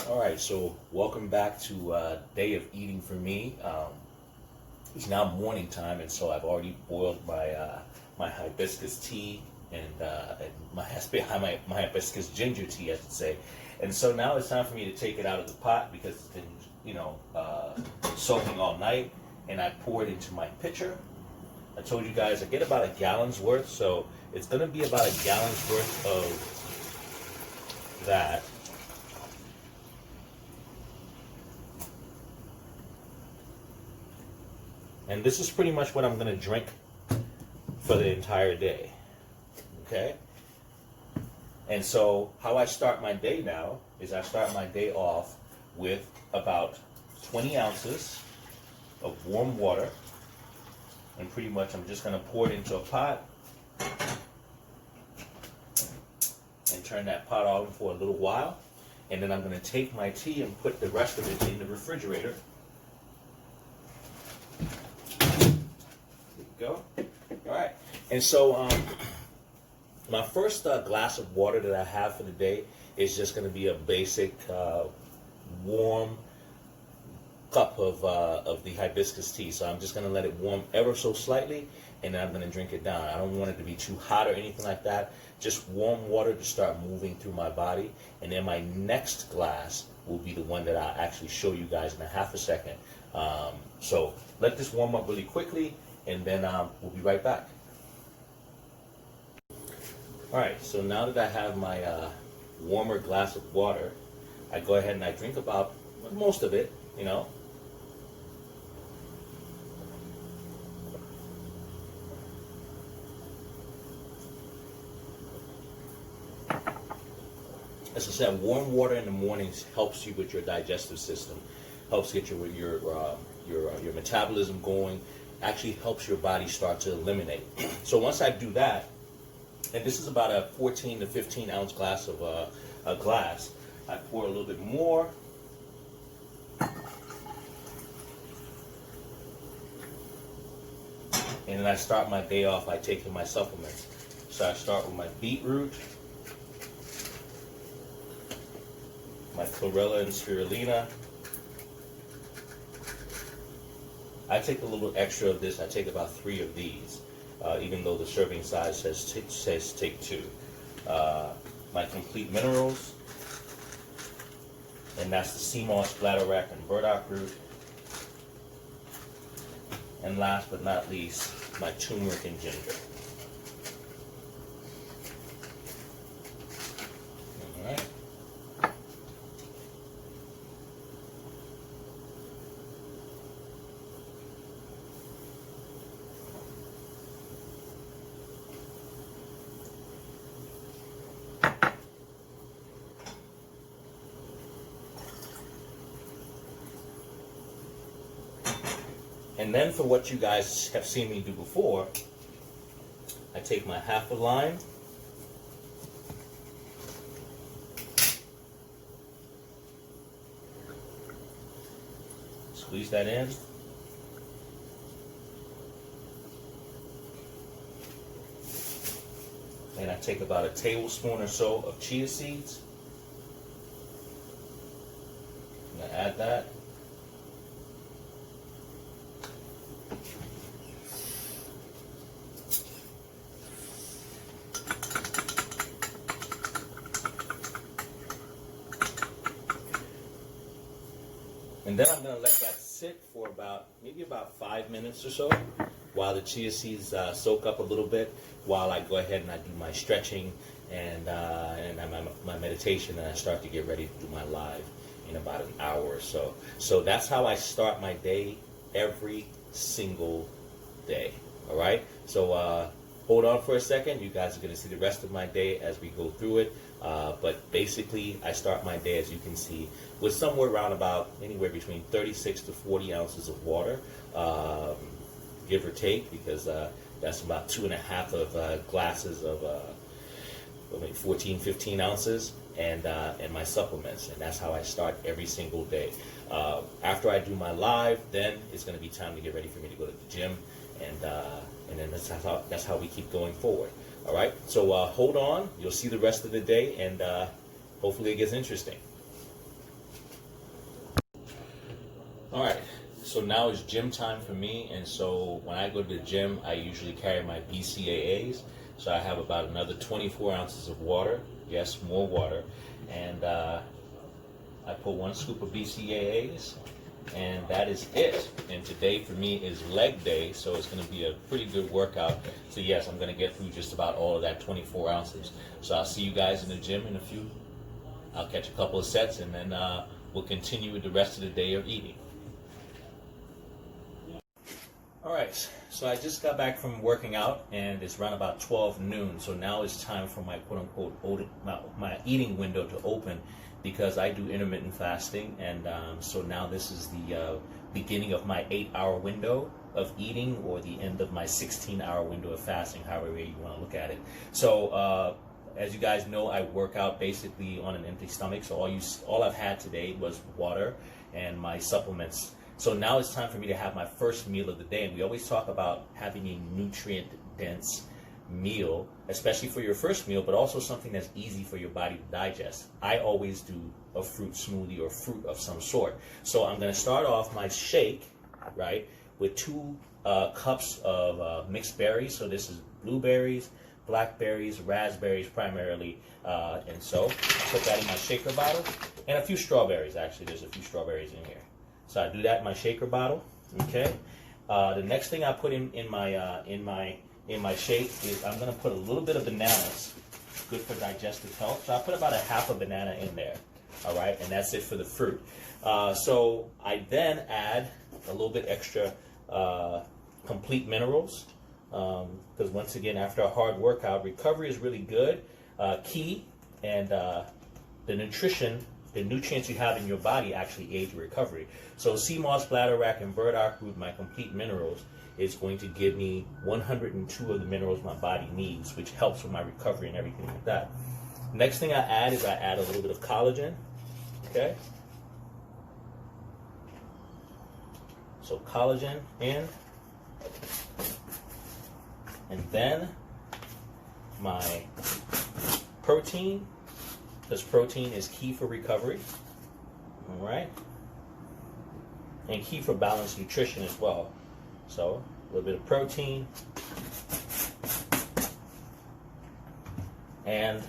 All right, so welcome back to day of eating for me. It's now morning time, and so I've already boiled my hibiscus tea and my hibiscus ginger tea, I should say. And so now it's time for me to take it out of the pot because it's been, soaking all night, and I pour it into my pitcher. I told you guys I get about a gallon's worth, so it's going to be about a gallon's worth of that. And this is pretty much what I'm going to drink for the entire day. Okay? And so how I start my day now is I start my day off with about 20 ounces of warm water. And pretty much I'm just going to pour it into a pot and turn that pot on for a little while. And then I'm going to take my tea and put the rest of it in the refrigerator. Go. All right. And so my first glass of water that I have for the day is just going to be a basic warm cup of the hibiscus tea. So I'm just going to let it warm ever so slightly, and then I'm going to drink it down. I don't want it to be too hot or anything like that. Just warm water to start moving through my body. And then my next glass will be the one that I'll actually show you guys in a half a second. So let this warm up really quickly, and then we'll be right back. All right, so now that I have my warmer glass of water, I go ahead and I drink about most of it, As I said, warm water in the mornings helps you with your digestive system, helps get your metabolism going, actually helps your body start to eliminate. So once I do that, and this is about a 14 to 15 ounce glass of a glass, I pour a little bit more. And then I start my day off by taking my supplements. So I start with my beetroot, my chlorella and spirulina. I take a little extra of this. I take about 3 of these, even though the serving size says take 2. My complete minerals, and that's the sea moss, bladderwrack, and burdock root. And last but not least, my turmeric and ginger. All right. And then for what you guys have seen me do before, I take my half a lime, squeeze that in, and I take about a tablespoon or so of chia seeds. I'm going to add that. And then I'm going to let that sit for maybe about 5 minutes or so while the chia seeds soak up a little bit, while I go ahead and I do my stretching and my meditation, and I start to get ready to do my live in about an hour or so. So that's how I start my day every single day. All right? So hold on for a second. You guys are going to see the rest of my day as we go through it. But basically, I start my day, as you can see, with somewhere around about anywhere between 36 to 40 ounces of water, give or take, because that's about 2.5 of glasses of 14, 15 ounces, and my supplements. And that's how I start every single day. After I do my live, then it's going to be time to get ready for me to go to the gym, and then that's how we keep going forward. All right, so hold on. You'll see the rest of the day, and hopefully it gets interesting. All right, so now it's gym time for me, and so when I go to the gym, I usually carry my BCAAs. So I have about another 24 ounces of water, yes, more water, and I put 1 scoop of BCAAs, and that is it. And today for me is leg day, so it's going to be a pretty good workout. So yes, I'm going to get through just about all of that 24 ounces. So I'll see you guys in the gym in a few. I'll catch a couple of sets, and then we'll continue with the rest of the day of eating. All right, so I just got back from working out, and it's around about 12 noon. So now it's time for my quote-unquote my eating window to open, because I do intermittent fasting, and so now this is the beginning of my 8-hour window of eating, or the end of my 16-hour window of fasting, however you want to look at it. So as you guys know, I work out basically on an empty stomach, so all I've had today was water and my supplements. So now it's time for me to have my first meal of the day, and we always talk about having a nutrient-dense meal, especially for your first meal, but also something that's easy for your body to digest. I always do a fruit smoothie or fruit of some sort. So I'm going to start off my shake, right, with 2 cups of mixed berries. So this is blueberries, blackberries, raspberries primarily, and so I put that in my shaker bottle, and a few strawberries. Actually, there's a few strawberries in here. So I do that in my shaker bottle. Okay. The next thing I put in my shake is I'm going to put a little bit of bananas, good for digestive health. So I put about a half a banana in there. All right, and that's it for the fruit. So I then add a little bit extra complete minerals, because once again, after a hard workout, recovery is really good, key, and the nutrients you have in your body actually aid your recovery. So sea moss, bladderwrack, and burdock root, my complete minerals, is going to give me 102 of the minerals my body needs, which helps with my recovery and everything like that. Next thing I add is I add a little bit of collagen. Okay. So collagen in, and then my protein, because protein is key for recovery, all right, and key for balanced nutrition as well. So a little bit of protein and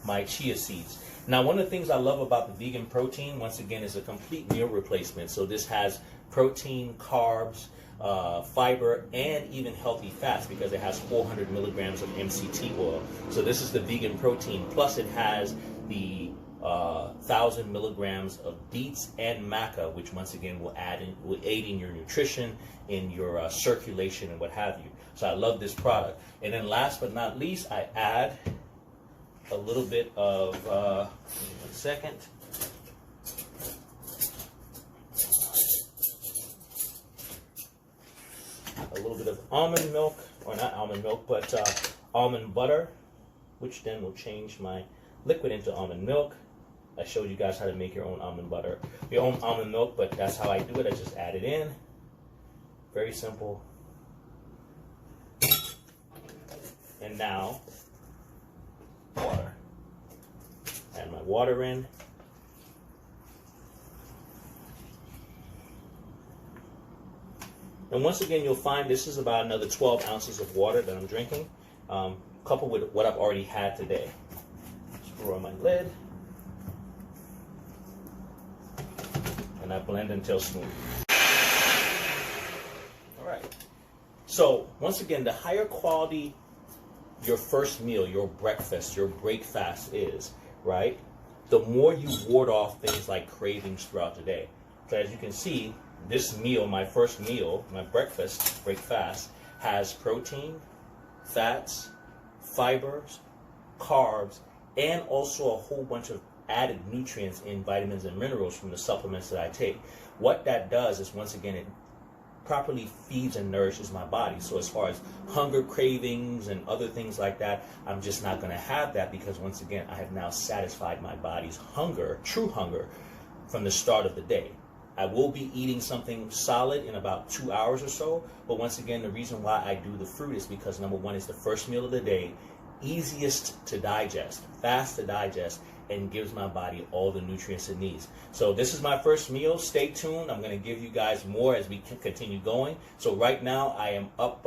my chia seeds. Now, one of the things I love about the vegan protein, once again, is a complete meal replacement. So this has protein, carbs, fiber, and even healthy fats, because it has 400 milligrams of MCT oil. So this is the vegan protein. Plus it has the 1,000 milligrams of beets and maca, which once again will aid in your nutrition, in your circulation, and what have you. So I love this product. And then last but not least, I add a little bit of, give me 1 second. A little bit of almond milk, or not almond milk, but almond butter, which then will change my liquid into almond milk. I showed you guys how to make your own almond butter, your own almond milk, but that's how I do it. I just add it in. Very simple. And now, water. Add my water in. And once again, you'll find this is about another 12 ounces of water that I'm drinking, coupled with what I've already had today. Screw on my lid. And I blend until smooth. All right. So once again, the higher quality your first meal, your breakfast, your break fast is, right, the more you ward off things like cravings throughout the day. So as you can see, this meal, my first meal, my breakfast, break fast, has protein, fats, fibers, carbs, and also a whole bunch of added nutrients in vitamins and minerals from the supplements that I take. What that does is, once again, it properly feeds and nourishes my body. So as far as hunger cravings and other things like that, I'm just not going to have that, because once again, I have now satisfied my body's hunger, true hunger, from the start of the day. I will be eating something solid in about 2 hours or so, but once again, the reason why I do the fruit is because, number one, it's the first meal of the day, easiest to digest, fast to digest, and gives my body all the nutrients it needs. So this is my first meal. Stay tuned. I'm going to give you guys more as we continue going. So right now I am up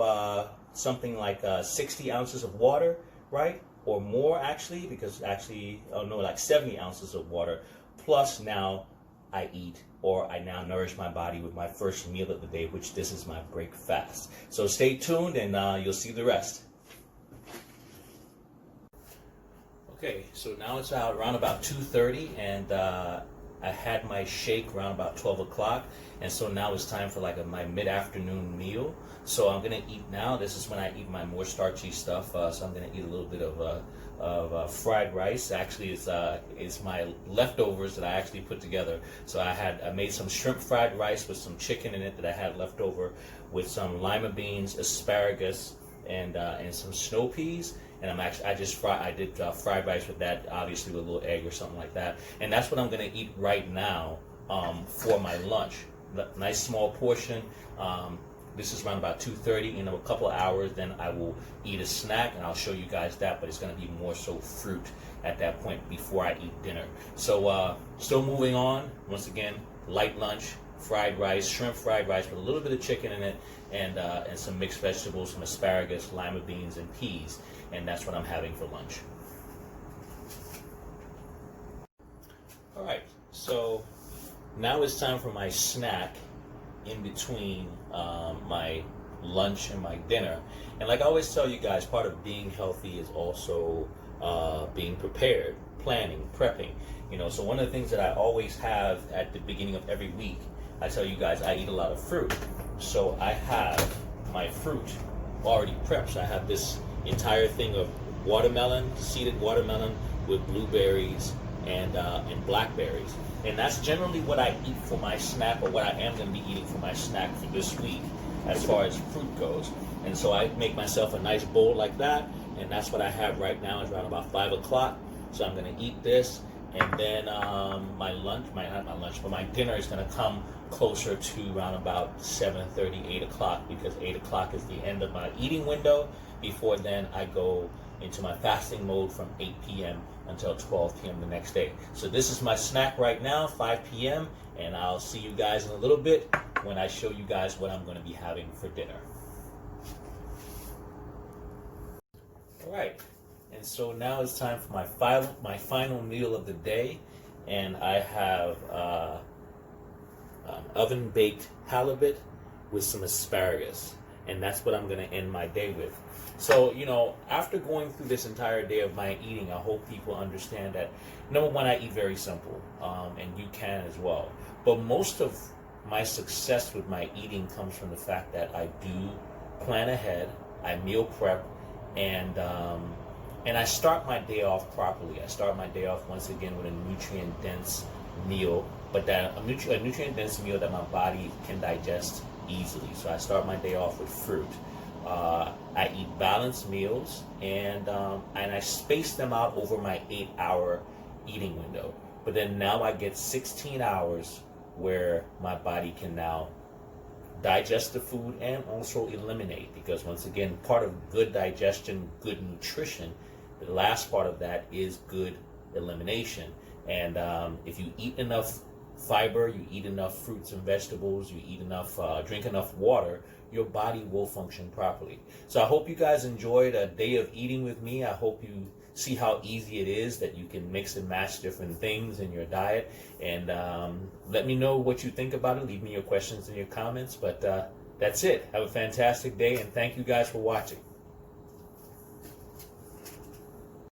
something like 60 ounces of water, right? Or more actually, because actually, oh no, like 70 ounces of water. Plus now I eat, or I now nourish my body with my first meal of the day, which this is my break fast. So stay tuned and you'll see the rest. Okay, so now it's around about 2:30, and I had my shake around about 12 o'clock, and so now it's time for like my mid-afternoon meal. So I'm gonna eat now. This is when I eat my more starchy stuff. So I'm gonna eat a little bit of fried rice. Actually, it's my leftovers that I actually put together. So I made some shrimp fried rice with some chicken in it that I had left over, with some lima beans, asparagus, and some snow peas. And I did fried rice with that, obviously with a little egg or something like that. And that's what I'm gonna eat right now for my lunch. Nice small portion. This is around about 2:30. In a couple of hours, then I will eat a snack, and I'll show you guys that. But it's gonna be more so fruit at that point before I eat dinner. So still moving on. Once again, light lunch. Fried rice, shrimp fried rice with a little bit of chicken in it, and some mixed vegetables, some asparagus, lima beans, and peas, and that's what I'm having for lunch. All right, so now it's time for my snack in between my lunch and my dinner. And like I always tell you guys, part of being healthy is also being prepared, planning, prepping. So one of the things that I always have at the beginning of every week, I tell you guys I eat a lot of fruit. So I have my fruit already prepped. So I have this entire thing of watermelon, seeded watermelon with blueberries and blackberries. And that's generally what I eat for my snack, or what I am going to be eating for my snack for this week as far as fruit goes. And so I make myself a nice bowl like that, and that's what I have right now. It's around about 5 o'clock. So I'm going to eat this. And then my dinner is going to come closer to around about 7:30, 8 o'clock, because 8 o'clock is the end of my eating window. Before then, I go into my fasting mode from 8 p.m. until 12 p.m. the next day. So this is my snack right now, 5 p.m., and I'll see you guys in a little bit when I show you guys what I'm going to be having for dinner. All right. And so now it's time for my final meal of the day, and I have oven baked halibut with some asparagus, and that's what I'm going to end my day with. So after going through this entire day of my eating, I hope people understand that number one, I eat very simple, and you can as well. But most of my success with my eating comes from the fact that I do plan ahead, I meal prep, and I start my day off properly. I start my day off once again with a nutrient-dense meal, but that a nutrient-dense meal that my body can digest easily. So I start my day off with fruit. I eat balanced meals, and I space them out over my 8-hour eating window. But then now I get 16 hours where my body can now digest the food and also eliminate, because once again, part of good digestion, good nutrition, the last part of that is good elimination. And if you eat enough fiber, you eat enough fruits and vegetables, you eat enough, drink enough water, your body will function properly. So I hope you guys enjoyed a day of eating with me. I hope you see how easy it is that you can mix and match different things in your diet. And let me know what you think about it. Leave me your questions in your comments. But that's it. Have a fantastic day, and thank you guys for watching.